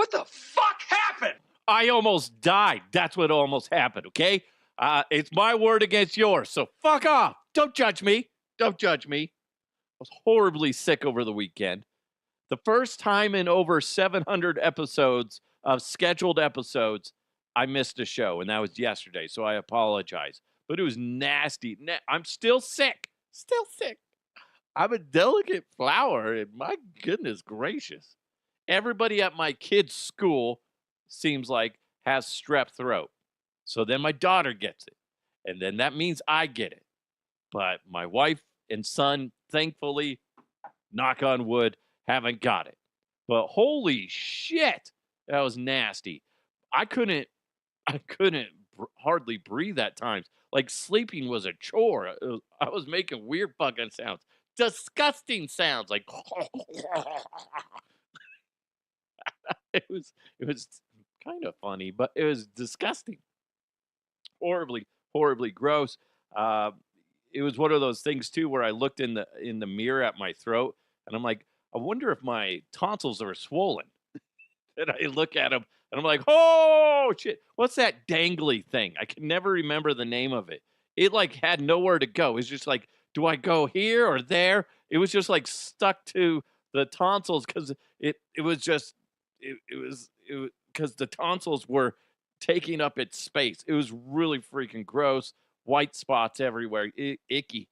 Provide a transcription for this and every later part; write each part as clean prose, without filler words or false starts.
What the fuck happened? I almost died. That's what almost happened, okay? It's my word against yours, so fuck off. Don't judge me. Don't judge me. I was horribly sick over the weekend. The first time in over 700 episodes of scheduled episodes, I missed a show, and that was yesterday, so I apologize. But it was nasty. I'm still sick. Still sick. I'm a delicate flower, and my goodness gracious. Everybody at my kid's school seems like has strep throat. So then my daughter gets it. And then that means I get it. But my wife and son, thankfully, knock on wood, haven't got it. But holy shit, that was nasty. I couldn't hardly breathe at times. Like sleeping was a chore. I was making weird fucking sounds. Disgusting sounds like it was kind of funny, but it was disgusting. Horribly gross. It was one of those things too where I looked in the mirror at my throat and I'm like, I wonder if my tonsils are swollen. And I look at them and I'm like, oh shit, what's that dangly thing? I can never remember the name of it. It like had nowhere to go. It's just like, do I go here or there? It was just like stuck to the tonsils because it was because the tonsils were taking up its space. It was really freaking gross. White spots everywhere. Icky.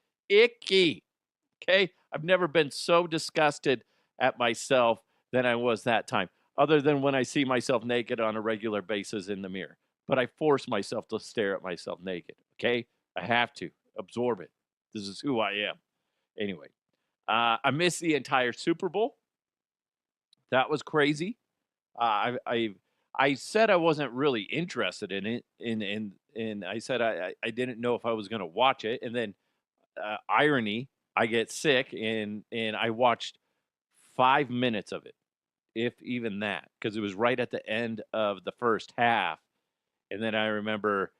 Okay? I've never been so disgusted at myself than I was that time, other than when I see myself naked on a regular basis in the mirror. But I force myself to stare at myself naked. Okay? I have to absorb it. This is who I am. Anyway, I missed the entire Super Bowl. That was crazy. I said I wasn't really interested in it, and I said I didn't know if I was going to watch it. And then irony, I get sick, and I watched 5 minutes of it, if even that, because it was right at the end of the first half. And then I remember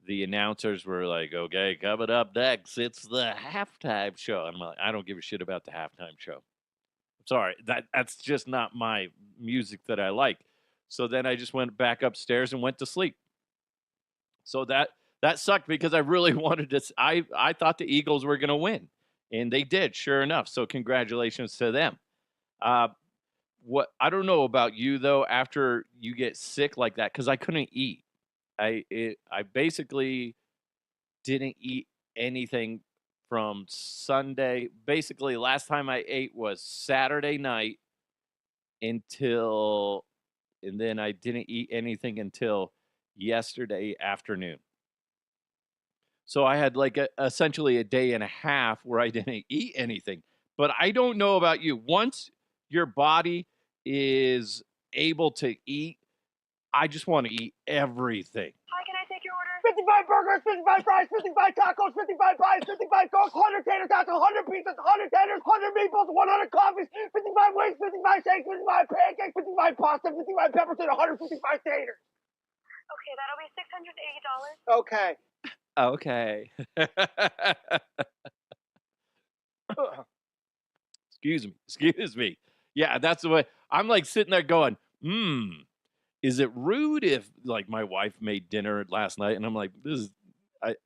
the announcers were like, okay, coming up next, it's the halftime show. And I'm like, I don't give a shit about the halftime show. I'm sorry, that's just not my music that I like. So then I just went back upstairs and went to sleep. So that sucked because I really wanted to. I thought the Eagles were going to win, and they did, sure enough. So congratulations to them. What I don't know about you though, after you get sick like that, because I couldn't eat. I basically didn't eat anything from Sunday. Basically, last time I ate was Saturday night and then I didn't eat anything until yesterday afternoon. So I had like essentially a day and a half where I didn't eat anything. But I don't know about you. Once your body is able to eat, I just want to eat everything. Hi, can I take your order? 55 burgers, 55 fries, 55 tacos, 55 pies, 55 cokes, 100 tater tots, 100 pizzas, 100 tenders, 100 meatballs, 100 coffees, 55 wings, 55 shakes, 55 pancakes, 55 pasta, 55 peppers, and 155 taters. Okay, that'll be $680. Okay. Okay. Excuse me. Yeah, that's the way. I'm like sitting there going, is it rude if like my wife made dinner last night and I'm like, this is, I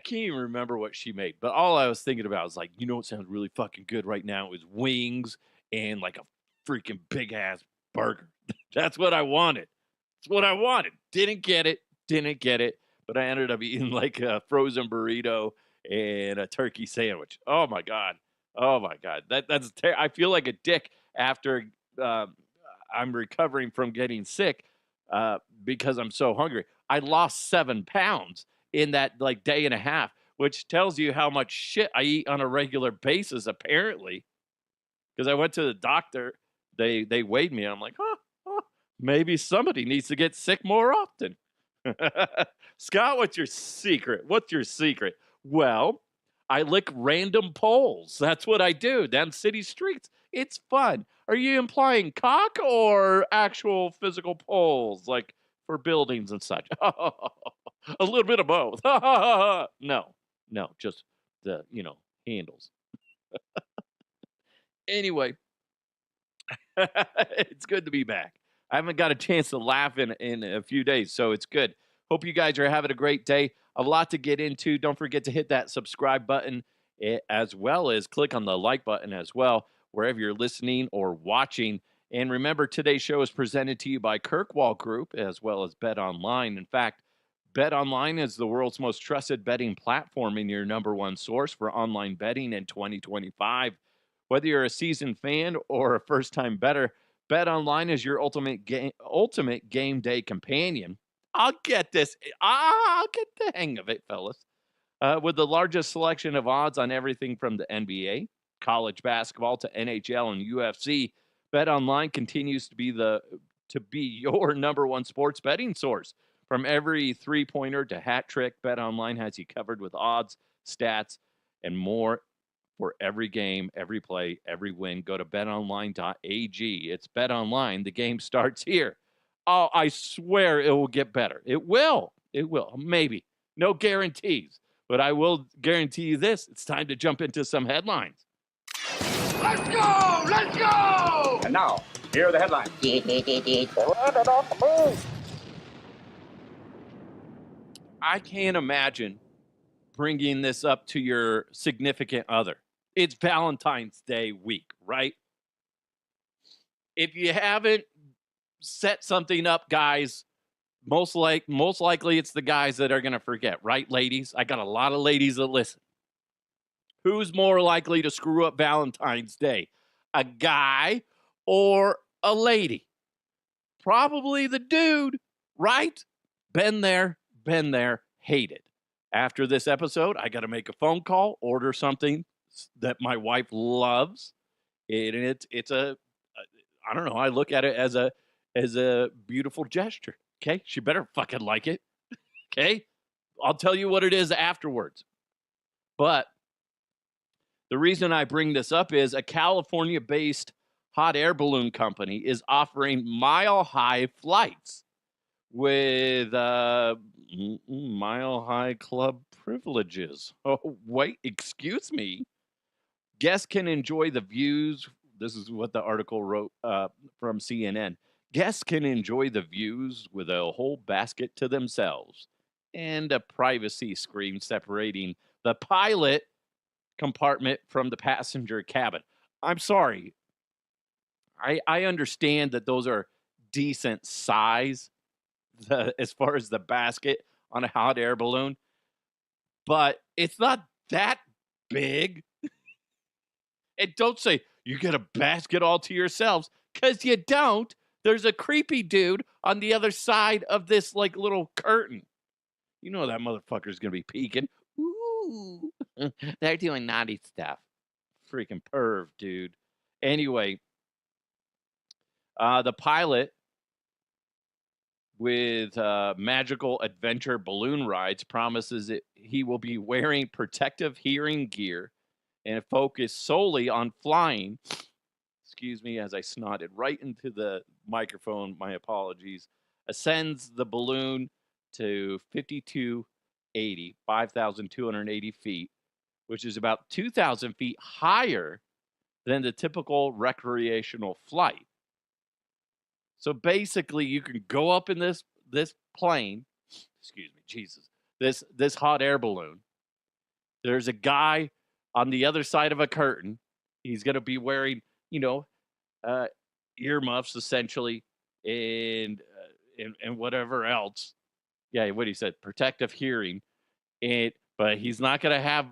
can't even remember what she made, but all I was thinking about was like, you know what sounds really fucking good right now is wings and like a freaking big ass burger. That's what I wanted. That's what I wanted. Didn't get it. But I ended up eating like a frozen burrito and a turkey sandwich. Oh my god. I feel like a dick after I'm recovering from getting sick because I'm so hungry. I lost 7 pounds in that like day and a half, which tells you how much shit I eat on a regular basis, apparently. Because I went to the doctor, they weighed me, and I'm like, maybe somebody needs to get sick more often. Scott, what's your secret? Well, I lick random poles. That's what I do down city streets. It's fun. Are you implying cock or actual physical poles, like for buildings and such? A little bit of both. No, just the, handles. Anyway, it's good to be back. I haven't got a chance to laugh in a few days, so it's good. Hope you guys are having a great day. A lot to get into. Don't forget to hit that subscribe button as well as click on the like button as well, wherever you're listening or watching. And remember, today's show is presented to you by Kirkwall Group as well as Bet Online. In fact, Bet Online is the world's most trusted betting platform and your number one source for online betting in 2025. Whether you're a seasoned fan or a first-time bettor, Bet Online is your ultimate game day companion. I'll get this. I'll get the hang of it, fellas. With the largest selection of odds on everything from the NBA, college basketball to NHL and UFC, Bet Online continues to be your number one sports betting source. From every three-pointer to hat trick, Bet Online has you covered with odds, stats, and more for every game, every play, every win. Go to betonline.ag. It's BetOnline. The game starts here. Oh, I swear it will get better. It will. It will. Maybe. No guarantees. But I will guarantee you this. It's time to jump into some headlines. Let's go! Let's go! And now, here are the headlines. I can't imagine bringing this up to your significant other. It's Valentine's Day week, right? If you haven't set something up, guys, most likely it's the guys that are going to forget, right, ladies? I got a lot of ladies that listen. Who's more likely to screw up Valentine's Day? A guy or a lady? Probably the dude, right? Been there, hate it. After this episode, I got to make a phone call, order something that my wife loves. And it's a I don't know, I look at it as a beautiful gesture. Okay? She better fucking like it. Okay? I'll tell you what it is afterwards. But the reason I bring this up is a California-based hot air balloon company is offering mile-high flights with mile-high club privileges. Oh, wait, excuse me. Guests can enjoy the views. This is what the article wrote from CNN. Guests can enjoy the views with a whole basket to themselves and a privacy screen separating the pilot compartment from the passenger cabin. I'm sorry. I understand that those are decent size as far as the basket on a hot air balloon, but it's not that big. And don't say you get a basket all to yourselves, because you don't. There's a creepy dude on the other side of this like little curtain. You know that motherfucker's gonna be peeking. Ooh, they're doing naughty stuff. Freaking perv, dude. Anyway, the pilot with Magical Adventure Balloon Rides promises he will be wearing protective hearing gear and focus solely on flying. Excuse me, as I snotted right into the microphone. My apologies. Ascends the balloon to 5,280 feet, which is about 2,000 feet higher than the typical recreational flight. So basically, you can go up in this plane. Excuse me, Jesus. This hot air balloon. There's a guy on the other side of a curtain. He's going to be wearing, earmuffs essentially, and whatever else. Yeah, what he said, protective hearing, but he's not going to have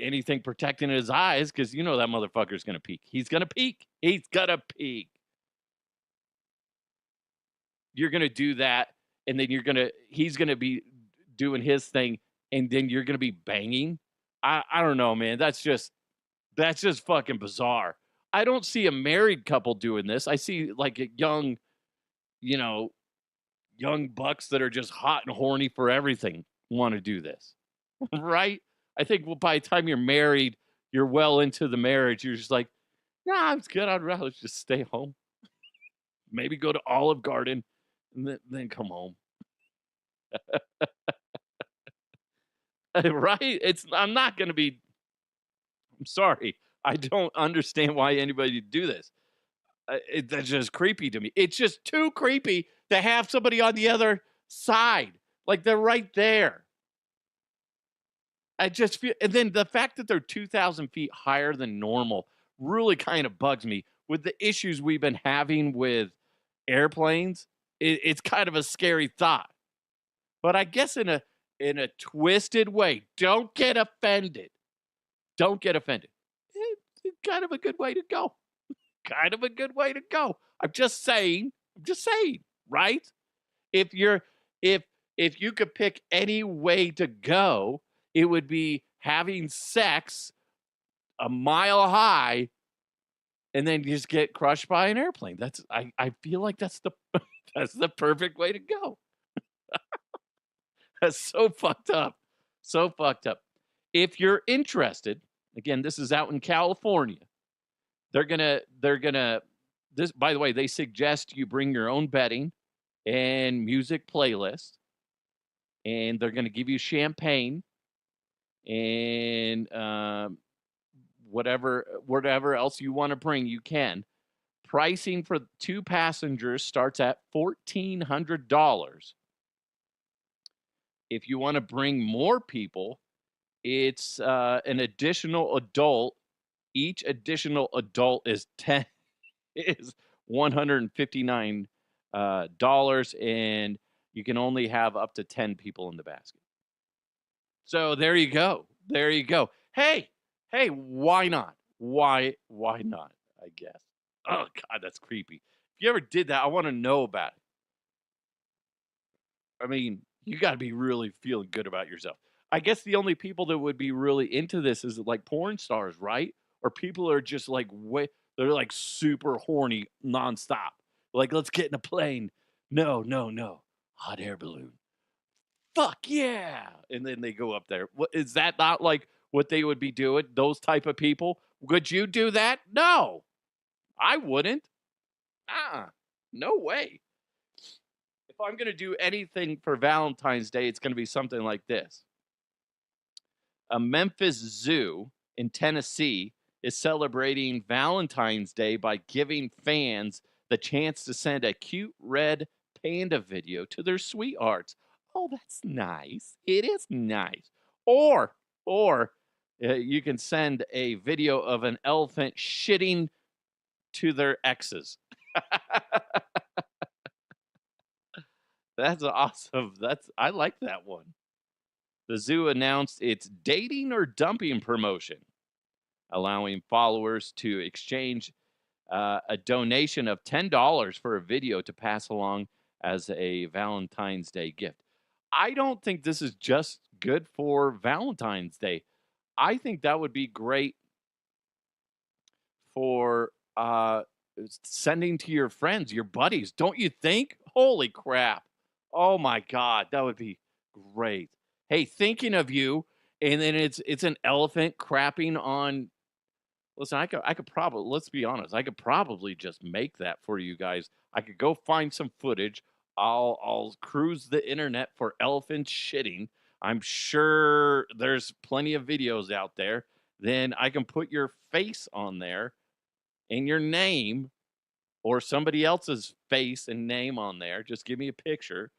anything protecting his eyes because that motherfucker's going to peek. He's going to peek. He's going to peek. You're going to do that, and then he's going to be doing his thing, and then you're going to be banging. I don't know, man. That's just fucking bizarre. I don't see a married couple doing this. I see like a young bucks that are just hot and horny for everything want to do this, right? I think by the time you're married, you're well into the marriage. You're just like, nah, it's good. I'd rather just stay home. Maybe go to Olive Garden and then come home. Right? I'm not going to be. I'm sorry. I don't understand why anybody would do this. That's just creepy to me. It's just too creepy to have somebody on the other side. Like they're right there. I just feel, and then the fact that they're 2,000 feet higher than normal really kind of bugs me with the issues we've been having with airplanes. It's kind of a scary thought, but I guess in a twisted way, don't get offended. Don't get offended. It's kind of a good way to go. Kind of a good way to go. I'm just saying. I'm just saying, right? If you're if if you could pick any way to go, it would be having sex a mile high and then you just get crushed by an airplane. I feel like that's the that's the perfect way to go. That's so fucked up. So fucked up. If you're interested, again, this is out in California. They're gonna this, by the way, they suggest you bring your own bedding and music playlist, and they're gonna give you champagne and whatever else you want to bring, you can. Pricing for 2 passengers starts at $1,400. If you want to bring more people, it's an additional adult. Each additional adult is $159, and you can only have up to 10 people in the basket. So there you go. There you go. Hey, why not? Why not? I guess. Oh God, that's creepy. If you ever did that, I want to know about it. I mean, you got to be really feeling good about yourself. I guess the only people that would be really into this is like porn stars, right? Or people are just like they're like super horny nonstop. Like, let's get in a plane. No, no, no. Hot air balloon. Fuck yeah. And then they go up there. What is that not like what they would be doing? Those type of people? Would you do that? No. I wouldn't. No way. If I'm going to do anything for Valentine's Day, it's going to be something like this. A Memphis zoo in Tennessee is celebrating Valentine's Day by giving fans the chance to send a cute red panda video to their sweethearts. Oh, that's nice. It is nice. Or you can send a video of an elephant shitting to their exes. That's awesome. I like that one. The zoo announced its dating or dumping promotion, allowing followers to exchange a donation of $10 for a video to pass along as a Valentine's Day gift. I don't think this is just good for Valentine's Day. I think that would be great for sending to your friends, your buddies. Don't you think? Holy crap. Oh my God, that would be great. Hey, thinking of you, and then it's an elephant crapping on. Listen, I could probably, let's be honest, I could probably just make that for you guys. I could go find some footage. I'll cruise the internet for elephants shitting. I'm sure there's plenty of videos out there. Then I can put your face on there and your name or somebody else's face and name on there. Just give me a picture.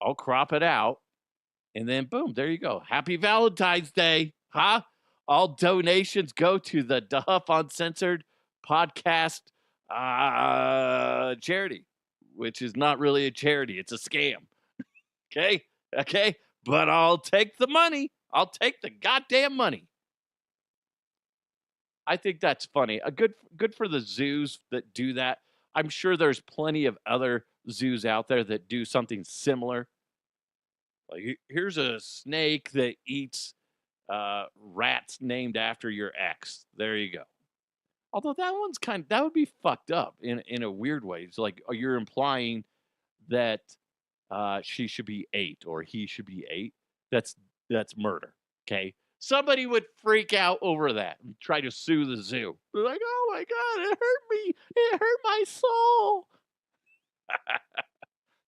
I'll crop it out. And then boom, there you go. Happy Valentine's Day. Huh? All donations go to the Duff Uncensored podcast charity, which is not really a charity. It's a scam. Okay? Okay? But I'll take the money. I'll take the goddamn money. I think that's funny. A good for the zoos that do that. I'm sure there's plenty of other zoos out there that do something similar. Like, here's a snake that eats rats named after your ex. There you go. Although that would be fucked up in a weird way. It's like you're implying that she should be 8 or he should be 8. That's murder. Okay. Somebody would freak out over that and try to sue the zoo. They're like, oh my God, it hurt me. It hurt my soul.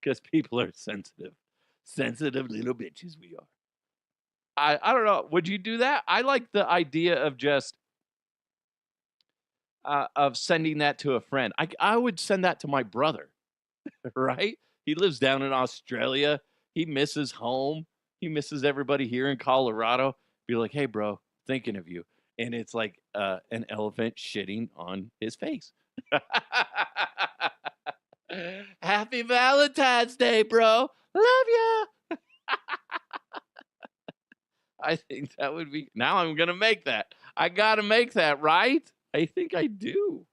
Because people are sensitive. Sensitive little bitches we are. I don't know. Would you do that? I like the idea of just of sending that to a friend. I would send that to my brother, right? He lives down in Australia. He misses home. He misses everybody here in Colorado. Be like, hey, bro, thinking of you. And it's like an elephant shitting on his face. Happy Valentine's Day, bro. Love ya. I think that would be. Now I'm going to make that. I got to make that, right? I think I do.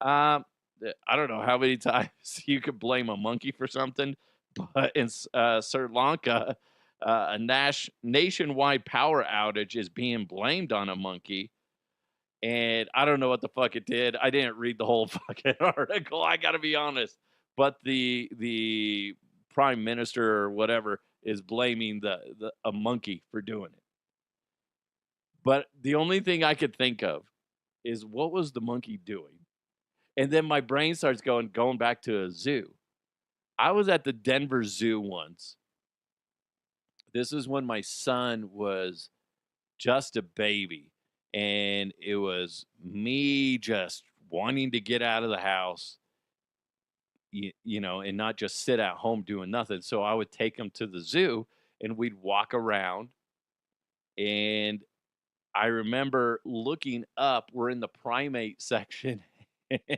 Um, I don't know how many times you could blame a monkey for something, but in Sri Lanka, a nationwide power outage is being blamed on a monkey. And I don't know what the fuck it did. I didn't read the whole fucking article. I got to be honest. But the prime minister or whatever is blaming a monkey for doing it. But the only thing I could think of is what was the monkey doing? And then my brain starts going back to a zoo. I was at the Denver Zoo once. This is when my son was just a baby. And it was me just wanting to get out of the house, you know, and not just sit at home doing nothing. So I would take him to the zoo and we'd walk around. And I remember looking up, we're in the primate section. And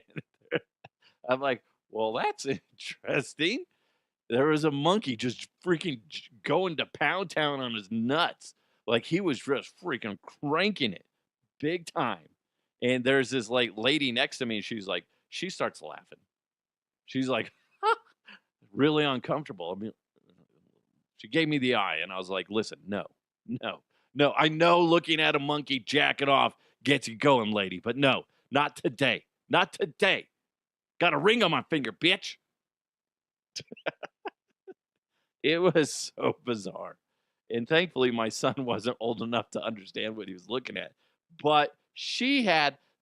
I'm like, well, that's interesting. There was a monkey just freaking going to Pound Town on his nuts. Like he was just freaking cranking it big time. And there's this like lady next to me, and she starts laughing. She's like, really uncomfortable. I mean, she gave me the eye, and I was like, listen, no, no, no. I know looking at a monkey jacking off gets you going, lady, but no, not today. Not today. Got a ring on my finger, bitch. It was so bizarre. And thankfully, my son wasn't old enough to understand what he was looking at. But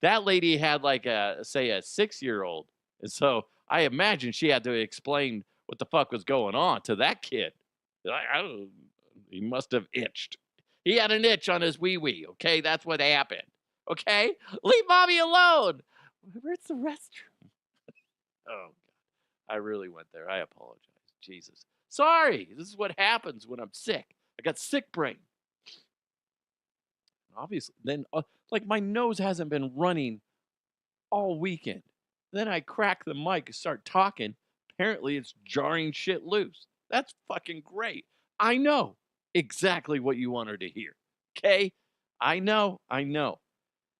that lady had like say a 6-year-old. And so I imagine she had to explain what the fuck was going on to that kid. I don't, he must have itched. He had an itch on his wee-wee, okay? That's what happened, okay? Leave mommy alone. Where's the restroom? Oh, God. I really went there. I apologize. Jesus. Sorry. This is what happens when I'm sick. I got sick brain. Obviously, then like my nose hasn't been running all weekend. Then I crack the mic and start talking. Apparently, it's jarring shit loose. That's fucking great. I know exactly what you wanted to hear. Okay? I know.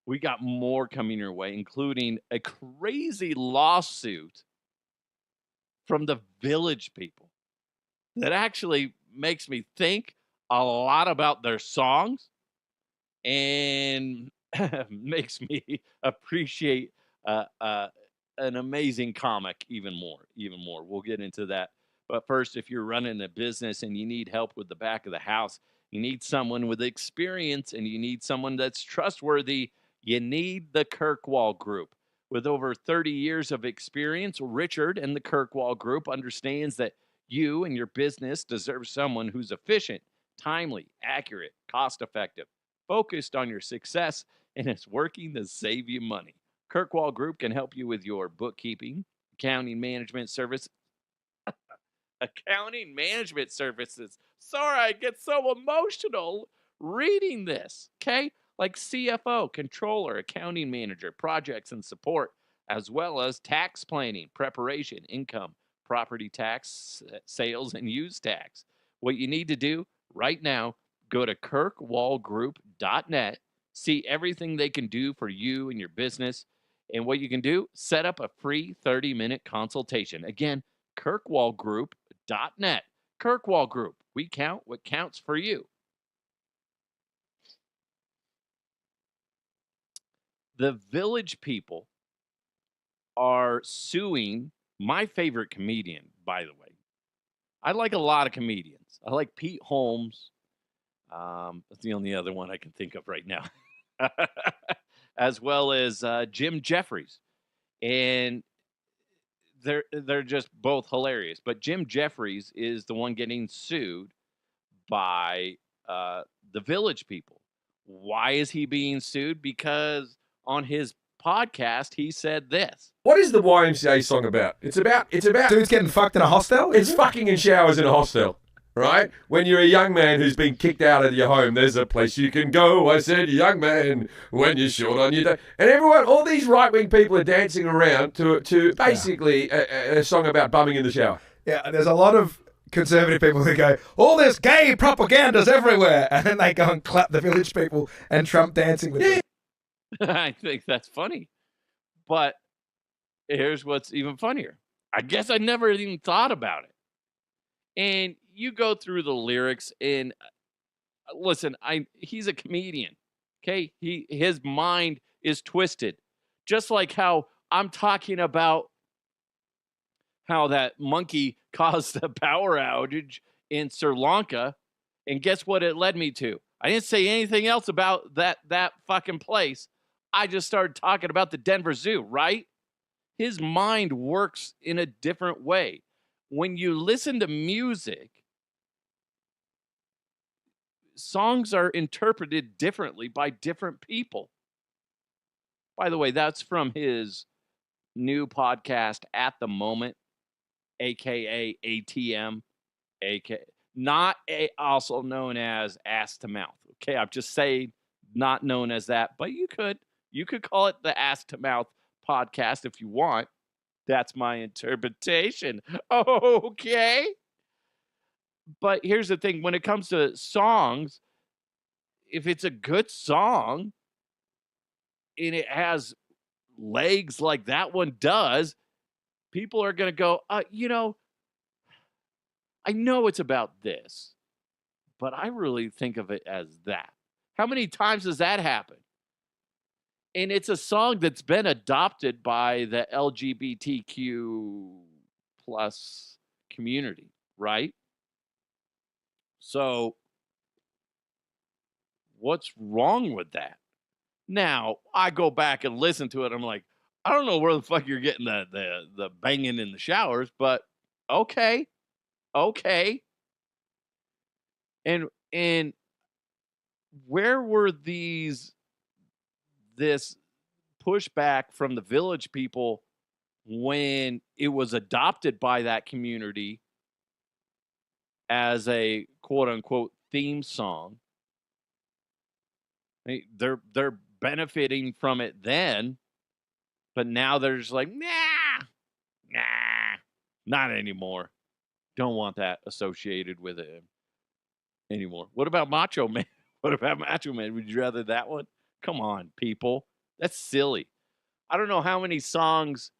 We got more coming your way, including a crazy lawsuit from the Village People that actually makes me think a lot about their songs and makes me appreciate an amazing comic even more. We'll get into that. But first, if you're running a business and you need help with the back of the house, you need someone with experience and you need someone that's trustworthy, you need the Kirkwall Group. With over 30 years of experience, Richard and the Kirkwall Group understands that you and your business deserve someone who's efficient, timely, accurate, cost-effective, focused on your success, and is working to save you money. Kirkwall Group can help you with your bookkeeping, accounting management service, accounting management services. Sorry, I get so emotional reading this. Okay? Like CFO, controller, accounting manager, projects and support, as well as tax planning, preparation, income, property tax, sales, and use tax. What you need to do right now, go to kirkwallgroup.net, see everything they can do for you and your business. And what you can do, set up a free 30-minute consultation. Again, kirkwallgroup.net. Kirkwall Group. We count what counts for you. The Village People are suing my favorite comedian, by the way. I like a lot of comedians. I like Pete Holmes. That's the only other one I can think of right now. As well as Jim Jefferies. And they're just both hilarious. But Jim Jefferies is the one getting sued by the Village People. Why is he being sued? Because on his podcast, he said this. What is the YMCA song about? It's about Dude's getting fucked in a hostel? it's fucking in showers in a hostel, right? When you're a young man who's been kicked out of your home, there's a place you can go. I said, young man, when you're short on your day. And everyone, all these right-wing people are dancing around to basically a song about bumming in the shower. Yeah, there's a lot of conservative people who go, all this gay propaganda's everywhere. And then they go and clap the Village People and Trump dancing with them. I think that's funny. But here's what's even funnier. I guess I never even thought about it. And you go through the lyrics and listen, he's a comedian. Okay? His mind is twisted. Just like how I'm talking about how that monkey caused a power outage in Sri Lanka. And guess what it led me to? I didn't say anything else about that fucking place. I just started talking about the Denver Zoo, right? His mind works in a different way. When you listen to music, songs are interpreted differently by different people. By the way, that's from his new podcast, At the Moment, aka ATM, aka also known as Ass to Mouth. Okay, I'm just saying, not known as that, but you could call it the Ass to Mouth podcast if you want. That's my interpretation. Okay. But here's the thing, when it comes to songs, if it's a good song and it has legs like that one does, people are going to go, I know it's about this, but I really think of it as that. How many times does that happen? And it's a song that's been adopted by the LGBTQ plus community, right? So what's wrong with that? Now, I go back and listen to it. I'm like, I don't know where the fuck you're getting the banging in the showers, but okay. And where were this pushback from the Village People when it was adopted by that community as a quote unquote theme song? They're benefiting from it then, but now they're just like, nah, not anymore. Don't want that associated with it anymore. What about Macho Man? What about Macho Man? Would you rather that one? Come on, people. That's silly. I don't know how many songs.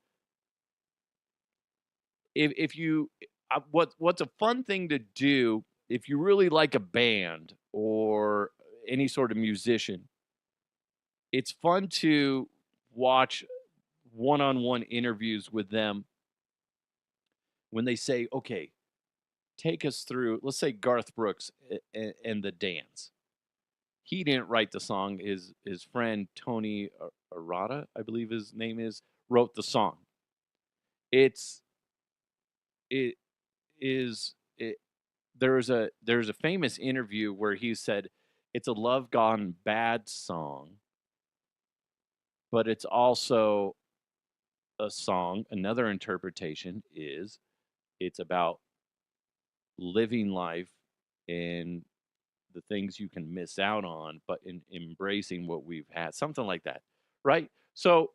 If you, what's a fun thing to do if you really like a band or any sort of musician? It's fun to watch one-on-one interviews with them when they say, okay, take us through, let's say Garth Brooks and the dance. He didn't write the song. His friend Tony Arata, I believe his name is, wrote the song. There's a famous interview where he said it's a love gone bad song, but it's also a song. Another interpretation is it's about living life and the things you can miss out on, but in embracing what we've had, something like that, right? So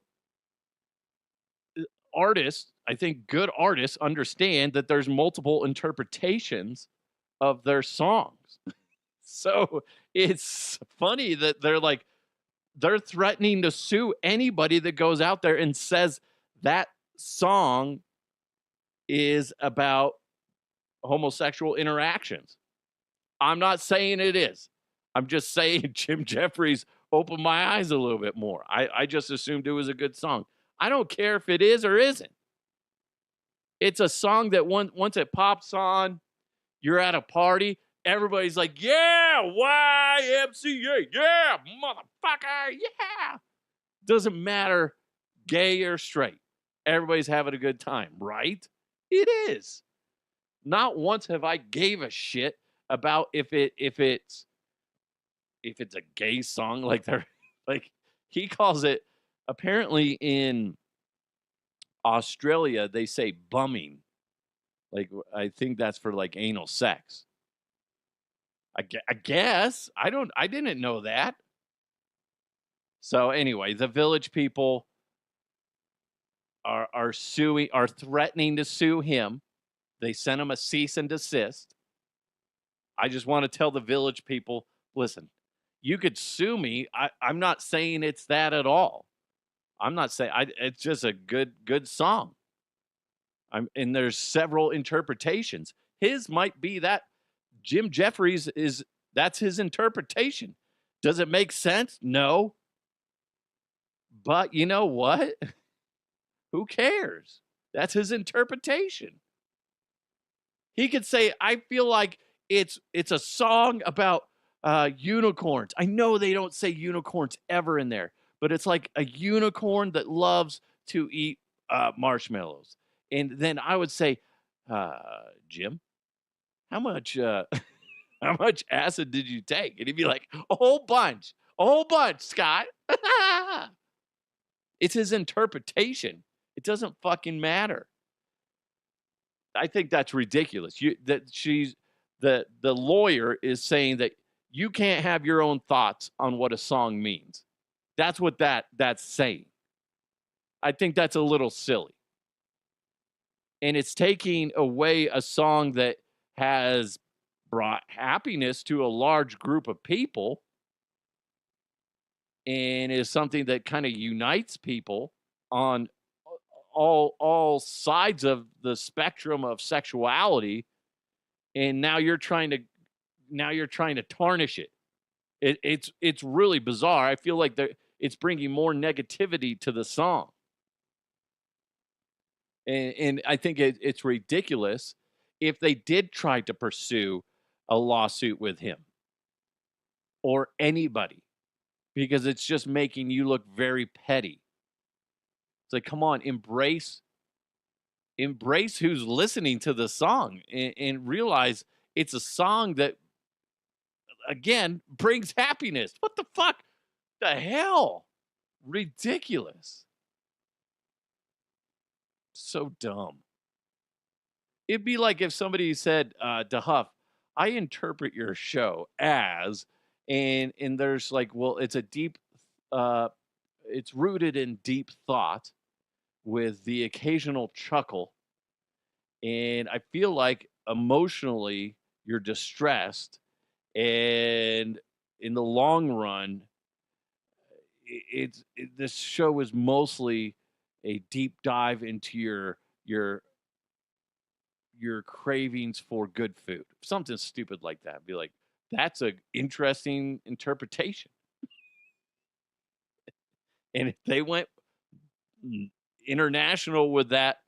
artists, I think good artists understand that there's multiple interpretations of their songs. So it's funny that they're threatening to sue anybody that goes out there and says that song is about homosexual interactions. I'm not saying it is. I'm just saying Jim Jefferies opened my eyes a little bit more. I just assumed it was a good song. I don't care if it is or isn't. It's a song that once it pops on, you're at a party, everybody's like, yeah, YMCA, yeah, motherfucker, yeah. Doesn't matter gay or straight. Everybody's having a good time, right? It is. Not once have I gave a shit about if it's if it's a gay song, like they're like he calls it. Apparently in Australia, they say bumming. Like I think that's for like anal sex. I guess I didn't know that. So anyway, the Village People are threatening to sue him. They sent him a cease and desist. I just want to tell the Village People, listen, you could sue me. I'm not saying it's that at all. I'm not saying it's just a good song. And there's several interpretations. His might be that Jim Jefferies that's his interpretation. Does it make sense? No. But you know what? Who cares? That's his interpretation. He could say, I feel like it's a song about unicorns. I know they don't say unicorns ever in there, but it's like a unicorn that loves to eat marshmallows. And then I would say, Jim, how much how much acid did you take? And he'd be like, a whole bunch, Scott. It's his interpretation. It doesn't fucking matter. I think that's ridiculous. The lawyer is saying that you can't have your own thoughts on what a song means. That's what that's saying. I think that's a little silly. And it's taking away a song that has brought happiness to a large group of people and is something that kind of unites people on all sides of the spectrum of sexuality, and now you're trying to tarnish it. It's really bizarre. I feel like it's bringing more negativity to the song, and I think it's ridiculous if they did try to pursue a lawsuit with him or anybody, because it's just making you look very petty. It's like, come on, embrace who's listening to the song and realize it's a song that, again, brings happiness. What the fuck? The hell? Ridiculous. So dumb. It'd be like if somebody said to Huff, I interpret your show as, and there's like, well, it's a deep, it's rooted in deep thought with the occasional chuckle. And I feel like emotionally you're distressed. And in the long run, this show is mostly a deep dive into your cravings for good food. Something stupid like that. Be like, that's an interesting interpretation. And if they went international with that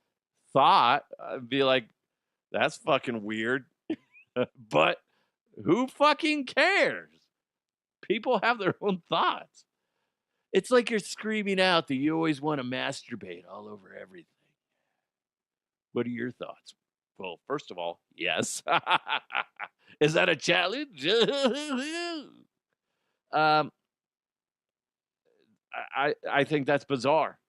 thought, I'd be like, that's fucking weird. But who fucking cares? People have their own thoughts. It's like you're screaming out that you always want to masturbate all over everything. What are your thoughts? Well, first of all, yes. Is that a challenge? I think that's bizarre.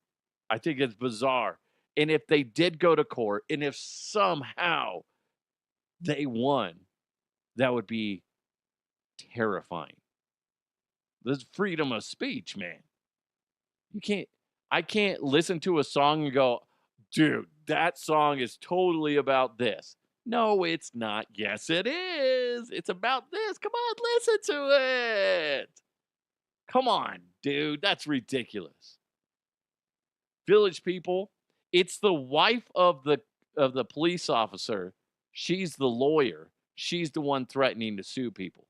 I think it's bizarre. And if they did go to court, and if somehow they won, that would be terrifying. There's freedom of speech, man. I can't listen to a song and go, dude, that song is totally about this. No, it's not. Yes, it is. It's about this. Come on, listen to it. Come on, dude. That's ridiculous. Village People, it's the wife of the police officer. She's the lawyer. She's the one threatening to sue people.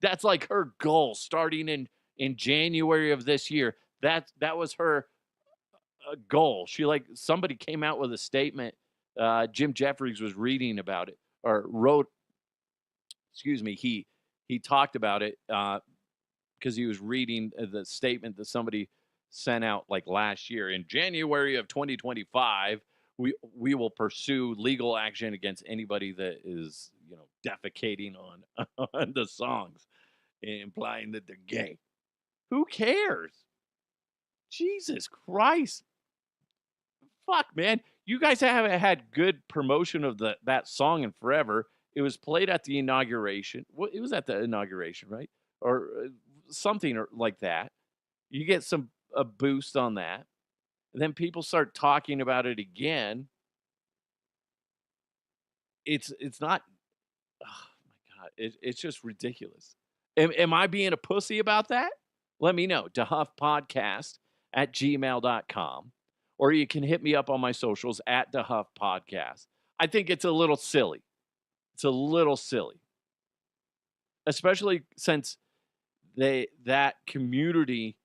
That's like her goal starting in January of this year. That was her goal. Somebody came out with a statement. Jim Jefferies was reading about it, or wrote, excuse me, he talked about it because he was reading the statement that somebody sent out like last year. In January of 2025, we will pursue legal action against anybody that is, defecating on on the songs. implying that they're gay. Who cares? Jesus Christ. Fuck, man. You guys haven't had good promotion of that song in forever. It was played at the inauguration. Well, it was at the inauguration, right? Or something like that. You get a boost on that. And then people start talking about it again. It's not, oh my God, it's just ridiculous. Am I being a pussy about that? Let me know. DeHuffPodcast@gmail.com. Or you can hit me up on my socials at DeHuffPodcast. I think it's a little silly. It's a little silly. Especially since that community,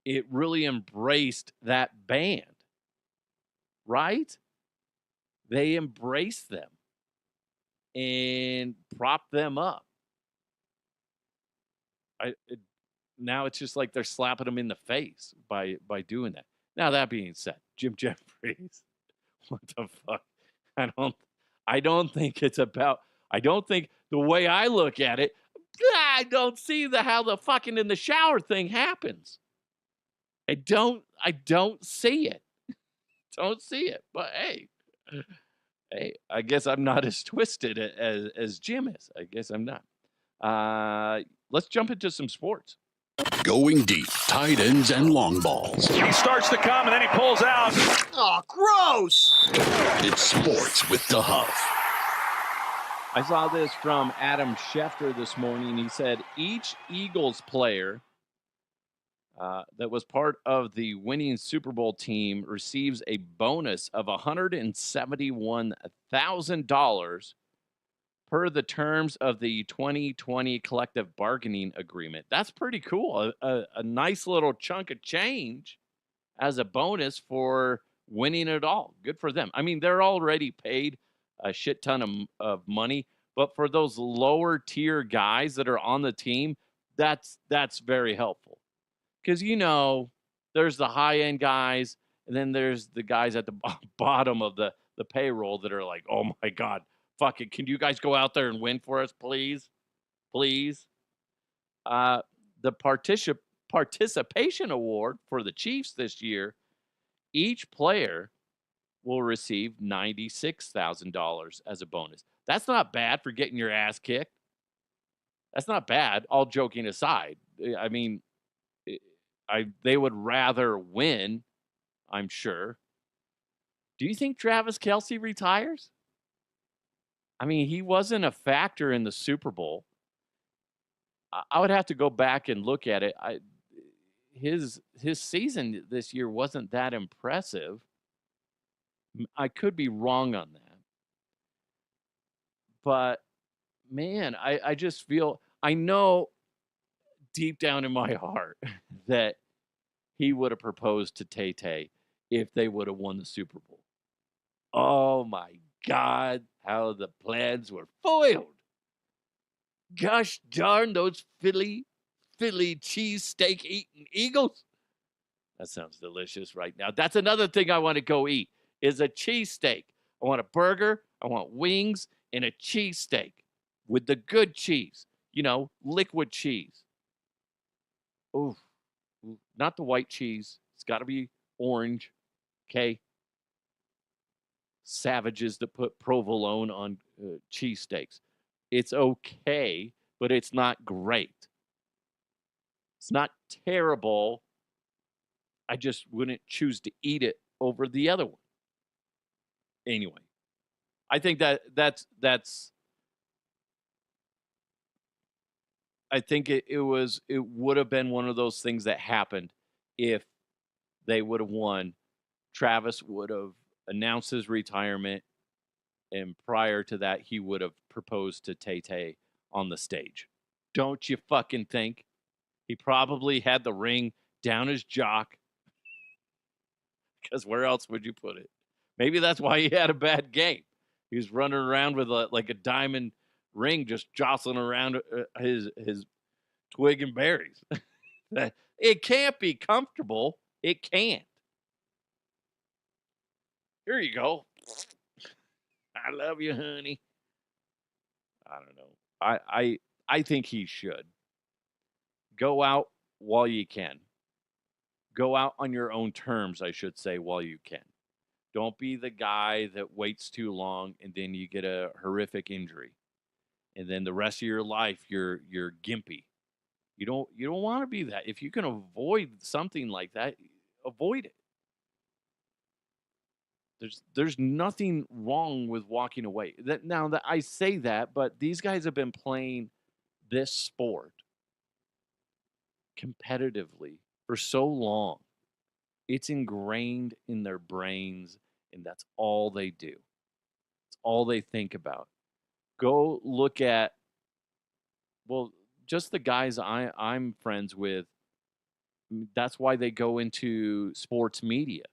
it really embraced that band. Right? They embraced them and propped them up. Now it's just like they're slapping them in the face by doing that. Now that being said, Jim Jefferies, what the fuck? I don't think it's about. I don't think the way I look at it. I don't see how the fucking in the shower thing happens. I don't see it. Don't see it. But hey, I guess I'm not as twisted as Jim is. I guess I'm not. Let's jump into some sports. Going deep, tight ends and long balls. He starts to come and then he pulls out. Oh, gross! It's sports with the Huff. I saw this from Adam Schefter this morning. He said each Eagles player that was part of the winning Super Bowl team receives a bonus of $171,000 per the terms of the 2020 collective bargaining agreement. That's pretty cool. A nice little chunk of change as a bonus for winning it all. Good for them. I mean, they're already paid a shit ton of money, but for those lower tier guys that are on the team, that's very helpful. Because, there's the high-end guys, and then there's the guys at the bottom of the payroll that are like, oh, my God, fuck it. Can you guys go out there and win for us, please? Please? The participation award for the Chiefs this year, each player will receive $96,000 as a bonus. That's not bad for getting your ass kicked. That's not bad, all joking aside. I mean, they would rather win, I'm sure. Do you think Travis Kelce retires? I mean, he wasn't a factor in the Super Bowl. I would have to go back and look at it. His season this year wasn't that impressive. I could be wrong on that. But, man, I just feel, I know deep down in my heart that he would have proposed to Tay-Tay if they would have won the Super Bowl. Oh, my God, how the plans were foiled. Gosh darn those Philly cheesesteak eating Eagles. That sounds delicious right now. That's another thing I want to go eat is a cheesesteak. I want a burger, I want wings, and a cheesesteak with the good cheese, liquid cheese. Ooh, not the white cheese. It's got to be orange, okay? Savages that put provolone on cheesesteaks. It's okay, but it's not great. It's not terrible. I just wouldn't choose to eat it over the other one. Anyway, I think that's. I think it would have been one of those things that happened if they would have won. Travis would have announced his retirement, and prior to that, he would have proposed to Tay-Tay on the stage. Don't you fucking think? He probably had the ring down his jock. Because where else would you put it? Maybe that's why he had a bad game. He was running around with a diamond ring just jostling around his twig and berries. It can't be comfortable. It can't. Here you go. I love you, honey. I don't know. I think he should. Go out while you can. Go out on your own terms, I should say, while you can. Don't be the guy that waits too long and then you get a horrific injury. And then the rest of your life you're gimpy. You don't want to be that. If you can avoid something like that, avoid it. There's nothing wrong with walking away. Now that I say that, but these guys have been playing this sport competitively for so long. It's ingrained in their brains, and that's all they do. It's all they think about. Go look at, well, just the guys I'm friends with. That's why they go into sports media,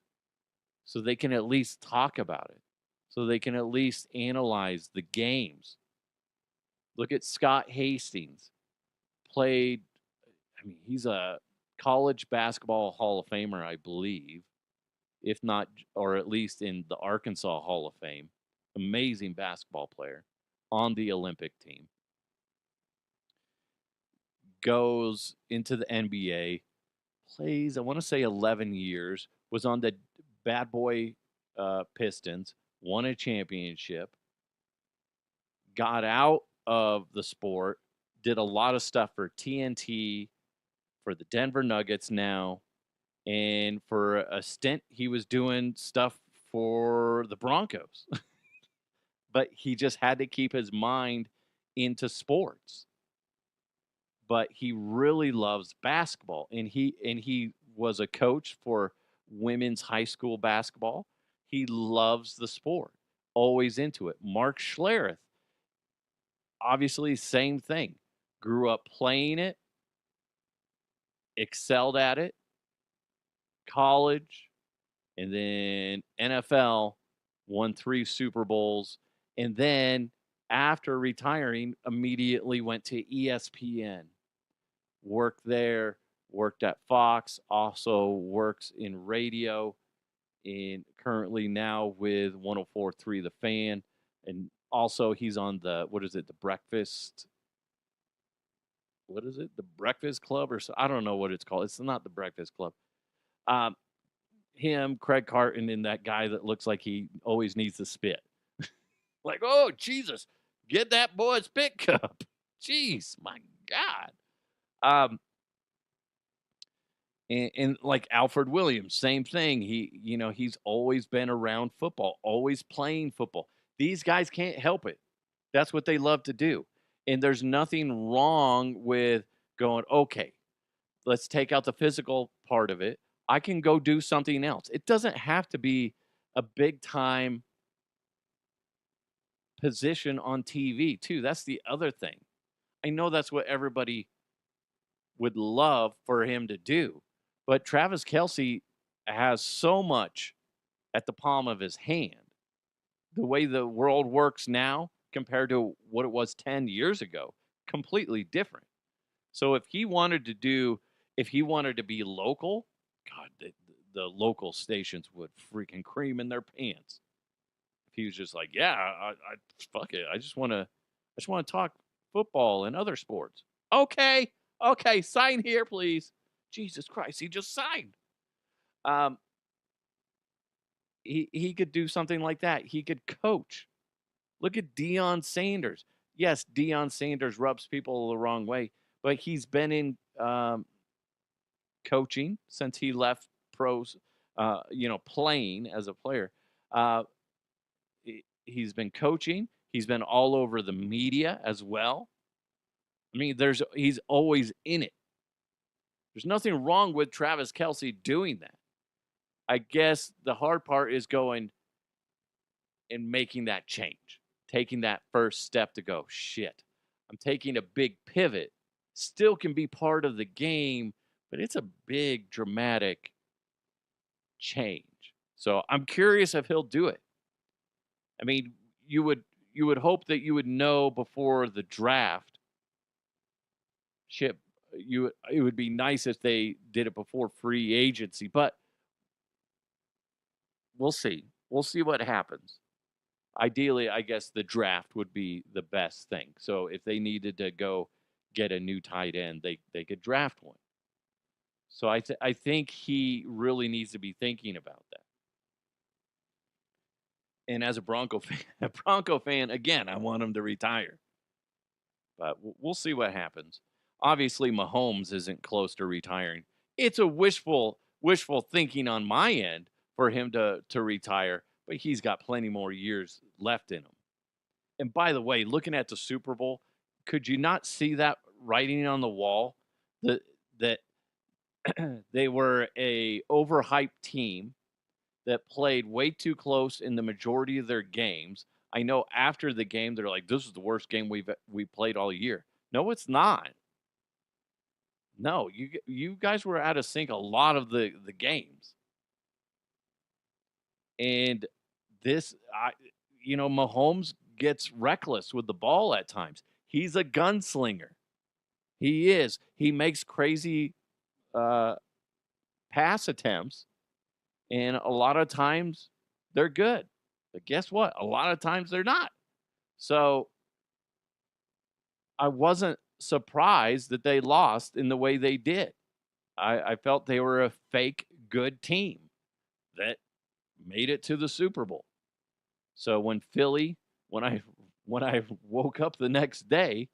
so they can at least talk about it, so they can at least analyze the games. Look at Scott Hastings. Played, I mean, he's a college basketball Hall of Famer, I believe, if not, or at least in the Arkansas Hall of Fame. Amazing basketball player on the Olympic team. Goes into the NBA, plays, I want to say 11 years, was on the Bad Boy Pistons, won a championship, got out of the sport, did a lot of stuff for TNT, for the Denver Nuggets now, and for a stint, he was doing stuff for the Broncos. But he just had to keep his mind into sports. But he really loves basketball, and he was a coach for women's high school basketball. He loves the sport, always into it. Mark Schlereth, obviously, same thing. Grew up playing it, excelled at it, college, and then NFL, won 3 Super Bowls, and then after retiring, immediately went to ESPN. Worked there, worked at Fox, also works in radio, and currently now with 104.3 The Fan. And also he's on the, the Breakfast, The Breakfast Club, or so, I don't know what it's called. It's not the Breakfast Club. Him, Craig Carton, and that guy that looks like he always needs to spit. Like, oh, Jesus, get that boy a spit cup. Jeez, my God. And like Alfred Williams, same thing. He's always been around football, always playing football. These guys can't help it. That's what they love to do. And there's nothing wrong with going, okay, let's take out the physical part of it. I can go do something else. It doesn't have to be a big time position on TV, too. That's the other thing. I know that's what everybody would love for him to do. But Travis Kelce has so much at the palm of his hand. The way the world works now compared to what it was 10 years ago, completely different. So if he wanted to be local, God, the local stations would freaking cream in their pants. If he was just like, yeah, I fuck it. I just want to talk football and other sports. Okay, sign here, please. Jesus Christ, he just signed. He could do something like that. He could coach. Look at Deion Sanders. Yes, Deion Sanders rubs people the wrong way, but he's been in coaching since he left pros, playing as a player. He's been coaching. He's been all over the media as well. I mean, he's always in it. There's nothing wrong with Travis Kelce doing that. I guess the hard part is going and making that change, taking that first step to go, shit, I'm taking a big pivot. Still can be part of the game, but it's a big, dramatic change. So I'm curious if he'll do it. I mean, you would hope that you would know before the draft. Shit, it would be nice if they did it before free agency, but we'll see. We'll see what happens. Ideally, I guess the draft would be the best thing. So if they needed to go get a new tight end, they could draft one. So I think he really needs to be thinking about that. And as a Bronco fan, again, I want him to retire. But we'll see what happens. Obviously, Mahomes isn't close to retiring. It's a wishful thinking on my end for him to retire, but he's got plenty more years left in him. And by the way, looking at the Super Bowl, could you not see that writing on the wall that they were a overhyped team that played way too close in the majority of their games? I know after the game they're like, "This is the worst game we played all year." No, it's not. No, you guys were out of sync a lot of the games, and Mahomes gets reckless with the ball at times. He's a gunslinger. He is. He makes crazy pass attempts, and a lot of times they're good. But guess what? A lot of times they're not. So I wasn't surprised that they lost in the way they did. I felt they were a fake good team that made it to the Super Bowl. So when I woke up the next day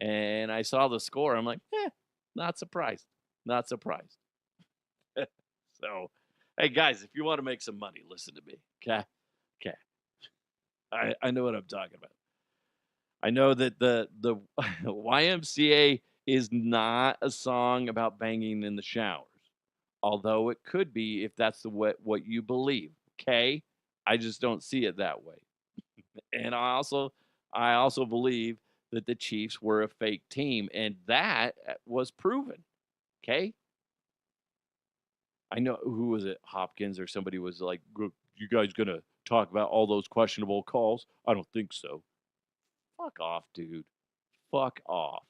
and I saw the score, I'm like, not surprised. Not surprised. So, hey, guys, if you want to make some money, listen to me, okay? Okay. I know what I'm talking about. I know that the YMCA is not a song about banging in the showers, although it could be if that's what you believe, okay? I just don't see it that way. And I also believe that the Chiefs were a fake team, and that was proven, okay? I know, who was it? Hopkins or somebody was like, "You guys gonna talk about all those questionable calls?" I don't think so. Fuck off, dude. Fuck off.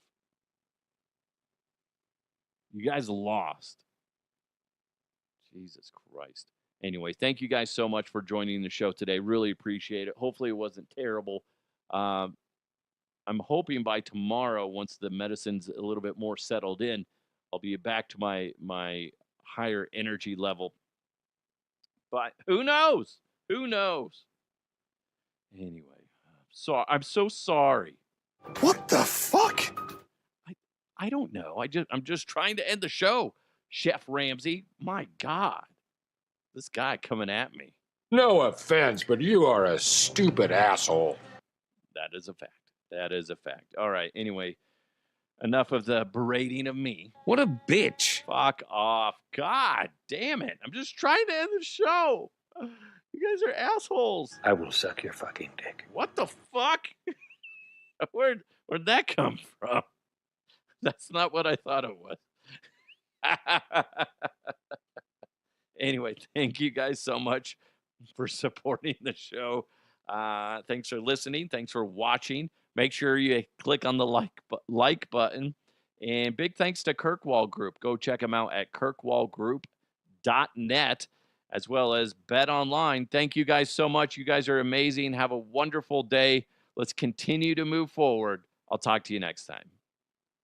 You guys lost. Jesus Christ. Anyway, thank you guys so much for joining the show today. Really appreciate it. Hopefully it wasn't terrible. I'm hoping by tomorrow, once the medicine's a little bit more settled in, I'll be back to my higher energy level. But who knows? Who knows? Anyway, I'm so sorry. What the fuck? I don't know. I'm just trying to end the show, Chef Ramsay. My God, this guy coming at me. No offense, but you are a stupid asshole. That is a fact. That is a fact. All right. Anyway, enough of the berating of me. What a bitch. Fuck off. God damn it. I'm just trying to end the show. You guys are assholes. I will suck your fucking dick. What the fuck? Where'd that come from? That's not what I thought it was. Anyway, thank you guys so much for supporting the show. Thanks for listening. Thanks for watching. Make sure you click on the like button. And big thanks to Kirkwall Group. Go check them out at kirkwallgroup.net, as well as Bet Online. Thank you guys so much. You guys are amazing. Have a wonderful day. Let's continue to move forward. I'll talk to you next time.